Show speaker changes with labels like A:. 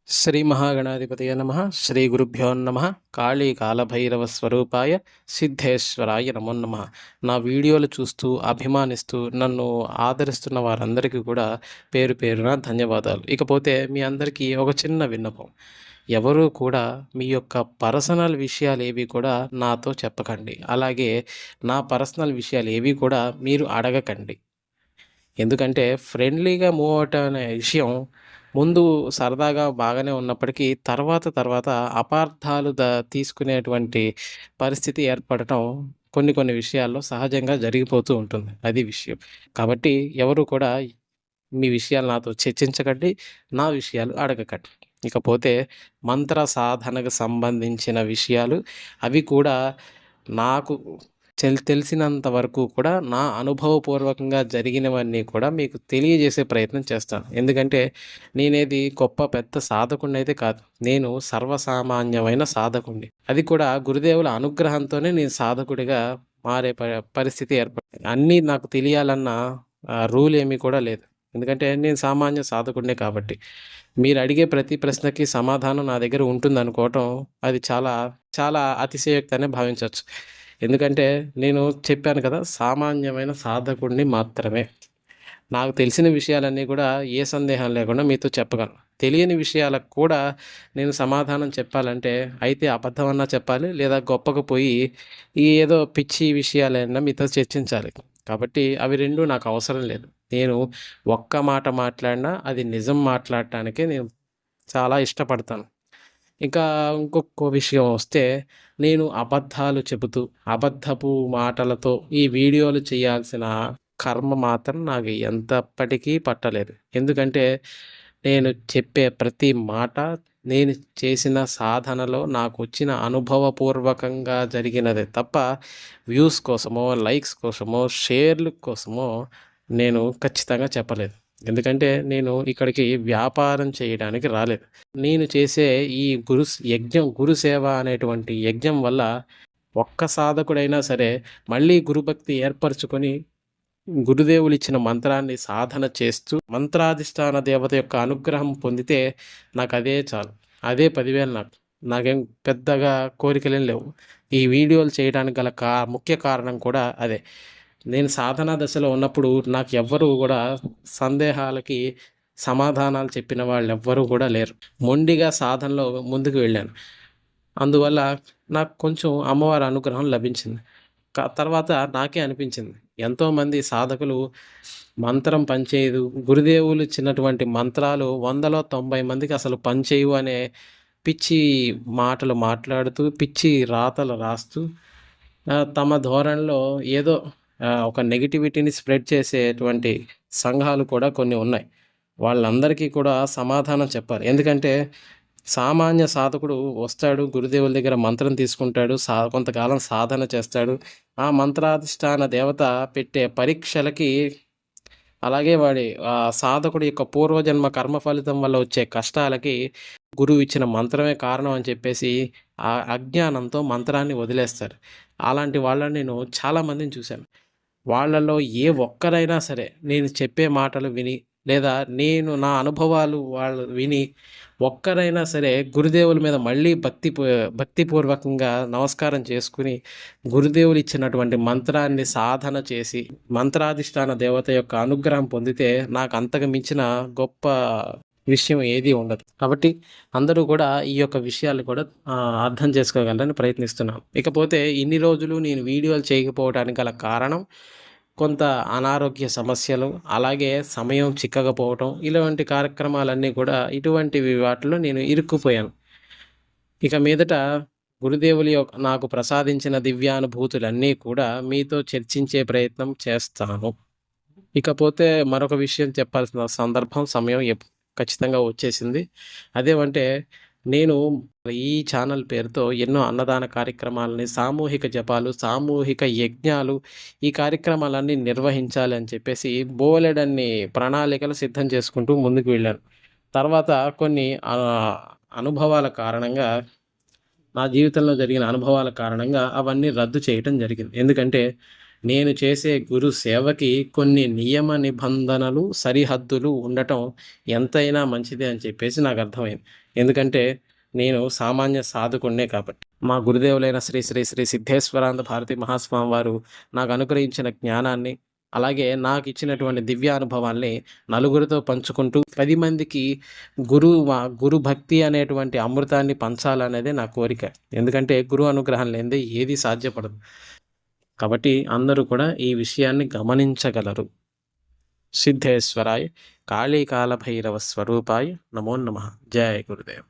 A: శ్రీ మహాగణాధిపతయ నమ శ్రీ గురుభ్యో నమ కాళీ కాలభైరవ స్వరూపాయ సిద్ధేశ్వరాయ నమో నమ. నా వీడియోలు చూస్తూ అభిమానిస్తూ నన్ను ఆదరిస్తున్న వారందరికీ కూడా పేరు పేరున ధన్యవాదాలు. ఇకపోతే మీ అందరికీ ఒక చిన్న విన్నపం. ఎవరూ కూడా మీ యొక్క పర్సనల్ విషయాలు ఏవి కూడా నాతో చెప్పకండి. అలాగే నా పర్సనల్ విషయాలు ఏవి కూడా మీరు అడగకండి. ఎందుకంటే ఫ్రెండ్లీగా మూవ్ అవటం అనే విషయం ముందు సరదాగా బాగానే ఉన్నప్పటికీ తర్వాత అపార్థాలు తీసుకునేటువంటి పరిస్థితి ఏర్పడటం కొన్ని కొన్ని విషయాల్లో సహజంగా జరిగిపోతూ ఉంటుంది. అది విషయం. కాబట్టి ఎవరు కూడా మీ విషయాలు నాతో చర్చించకండి. నా విషయాలు అడగకండి. ఇకపోతే మంత్ర సాధనకు సంబంధించిన విషయాలు అవి కూడా నాకు తెలిసినంత వరకు కూడా నా అనుభవపూర్వకంగా జరిగినవన్నీ కూడా మీకు తెలియజేసే ప్రయత్నం చేస్తాను. ఎందుకంటే నేనేది గొప్ప పెద్ద సాధకుడినైతే కాదు. నేను సర్వసామాన్యమైన సాధకుడిని. అది కూడా గురుదేవుల అనుగ్రహంతోనే నేను సాధకుడిగా మారే పరిస్థితి ఏర్పడింది. అన్నీ నాకు తెలియాలన్న రూల్ ఏమీ కూడా లేదు. ఎందుకంటే నేను సామాన్య సాధకుడినే కాబట్టి. మీరు అడిగే ప్రతి ప్రశ్నకి సమాధానం నా దగ్గర ఉంటుందనుకోవటం అది చాలా చాలా అతిశయోక్తి అనే భావించవచ్చు. ఎందుకంటే నేను చెప్పాను కదా, సామాన్యమైన సాధకుడిని మాత్రమే. నాకు తెలిసిన విషయాలన్నీ కూడా ఏ సందేహం లేకుండా మీతో చెప్పగలను. తెలియని విషయాలకు కూడా నేను సమాధానం చెప్పాలంటే అయితే అబద్ధమన్నా చెప్పాలి, లేదా గొప్పకు పోయి ఈ ఏదో పిచ్చి విషయాలైనా మీతో చర్చించాలి. కాబట్టి అవి రెండూ నాకు అవసరం లేదు. నేను ఒక్క మాట మాట్లాడినా అది నిజం మాట్లాడటానికే నేను చాలా ఇష్టపడతాను. ఇంకా ఇంకొక విషయం వస్తే, నేను అబద్ధాలు చెబుతూ, అబద్ధపు మాటలతో ఈ వీడియోలు చేయాల్సిన కర్మ మాత్రం నాకు ఎంతప్పటికీ పట్టలేదు. ఎందుకంటే నేను చెప్పే ప్రతి మాట నేను చేసిన సాధనలో నాకొచ్చిన అనుభవపూర్వకంగా జరిగినదే తప్ప వ్యూస్ కోసమో, లైక్స్ కోసమో, షేర్ల కోసమో నేను ఖచ్చితంగా చెప్పలేదు. ఎందుకంటే నేను ఇక్కడికి వ్యాపారం చేయడానికి రాలేదు. నేను చేసే ఈ గురుసేవ అనేటువంటి యజ్ఞం వల్ల ఒక్క సాధకుడైనా సరే మళ్ళీ గురుభక్తి ఏర్పరచుకొని గురుదేవులిచ్చిన మంత్రాన్ని సాధన చేస్తూ మంత్రాధిష్టాన దేవత యొక్క అనుగ్రహం పొందితే నాకు అదే చాలు. అదే 10,000 నాకు. నాకేం పెద్దగా కోరికలేం లేవు. ఈ వీడియోలు చేయడానికి గల ముఖ్య కారణం కూడా అదే. నేను సాధనా దశలో ఉన్నప్పుడు నాకు ఎవ్వరూ కూడా సందేహాలకి సమాధానాలు చెప్పిన వాళ్ళెవ్వరూ కూడా లేరు. మొండిగా సాధనలో ముందుకు వెళ్ళాను. అందువల్ల నాకు కొంచెం అమ్మవారి అనుగ్రహం లభించింది. తర్వాత నాకే అనిపించింది, ఎంతోమంది సాధకులు మంత్రం పనిచేయదు, గురుదేవులు ఇచ్చినటువంటి మంత్రాలు 100లో 90 మందికి అసలు పనిచేయవు అనే పిచ్చి మాటలు మాట్లాడుతూ, పిచ్చి రాతలు రాస్తూ తమ ధోరణిలో ఏదో ఒక నెగిటివిటీని స్ప్రెడ్ చేసేటువంటి సంఘాలు కూడా కొన్ని ఉన్నాయి. వాళ్ళందరికీ కూడా సమాధానం చెప్పాలి. ఎందుకంటే సామాన్య సాధకుడు వస్తాడు, గురుదేవుల దగ్గర మంత్రం తీసుకుంటాడు, కొంతకాలం సాధన చేస్తాడు. ఆ మంత్రాధిష్టాన దేవత పెట్టే పరీక్షలకి, అలాగే వాడి సాధకుడి యొక్క పూర్వజన్మ కర్మ ఫలితం వల్ల వచ్చే కష్టాలకి గురువు ఇచ్చిన మంత్రమే కారణం అని చెప్పేసి ఆ అజ్ఞానంతో మంత్రాన్ని వదిలేస్తారు. అలాంటి వాళ్ళని నేను చాలామందిని చూశాను. వాళ్ళలో ఏ ఒక్కరైనా సరే నేను చెప్పే మాటలు విని, లేదా నేను నా అనుభవాలు వాళ్ళు విని ఒక్కరైనా సరే గురుదేవుల మీద మళ్ళీ భక్తిపూర్వకంగా నమస్కారం చేసుకుని గురుదేవులు ఇచ్చినటువంటి మంత్రాన్ని సాధన చేసి మంత్రాధిష్టాన దేవత యొక్క అనుగ్రహం పొందితే నాకు అంతకు మించిన గొప్ప విషయం ఏదీ ఉండదు. కాబట్టి అందరూ కూడా ఈ యొక్క విషయాలు కూడా అర్థం చేసుకోగలరని ప్రయత్నిస్తున్నాను. ఇకపోతే ఇన్ని రోజులు నేను వీడియోలు చేయకపోవడానికి గల కారణం కొంత అనారోగ్య సమస్యలు, అలాగే సమయం చిక్కకపోవటం, ఇలాంటి కార్యక్రమాలన్నీ కూడా ఇటువంటివి వాటిలో నేను ఇరుక్కుపోయాను. ఇక మీదట గురుదేవులు నాకు ప్రసాదించిన దివ్యానుభూతులన్నీ కూడా మీతో చర్చించే ప్రయత్నం చేస్తాను. ఇకపోతే మరొక విషయం చెప్పాల్సిన సందర్భం, సమయం ఖచ్చితంగా వచ్చేసింది. అదేమంటే నేను ఈ ఛానల్ పేరుతో ఎన్నో అన్నదాన కార్యక్రమాలని, సామూహిక జపాలు, సామూహిక యజ్ఞాలు, ఈ కార్యక్రమాలన్నీ నిర్వహించాలి అని చెప్పేసి బోలెడన్ని ప్రణాళికలు సిద్ధం చేసుకుంటూ ముందుకు వెళ్ళాను. తర్వాత కొన్ని అనుభవాల కారణంగా, నా జీవితంలో జరిగిన అనుభవాల కారణంగా అవన్నీ రద్దు చేయటం జరిగింది. ఎందుకంటే నేను చేసే గురు సేవకి కొన్ని నియమ నిబంధనలు, సరిహద్దులు ఉండటం ఎంతైనా మంచిదే అని చెప్పేసి నాకు అర్థమైంది. ఎందుకంటే నేను సామాన్య సాధకుడినే కాబట్టి. మా గురుదేవులైన శ్రీ శ్రీ శ్రీ సిద్ధేశ్వరానంద భారతి మహాస్వామి వారు నాకు అనుగ్రహించిన జ్ఞానాన్ని, అలాగే నాకిచ్చినటువంటి దివ్య అనుభవాల్ని నలుగురితో పంచుకుంటూ 10 మందికి గురు భక్తి అనేటువంటి అమృతాన్ని పంచాలనేదే నా కోరిక. ఎందుకంటే గురువు అనుగ్రహం లేనిదే ఏది సాధ్యపడదు. కాబట్టి అందరూ కూడా ఈ విషయాన్ని గమనించగలరు. సిద్ధేశ్వరాయ కాళీ కాల భైరవ స్వరూపాయ నమో నమః. జయ గురుదేవ్.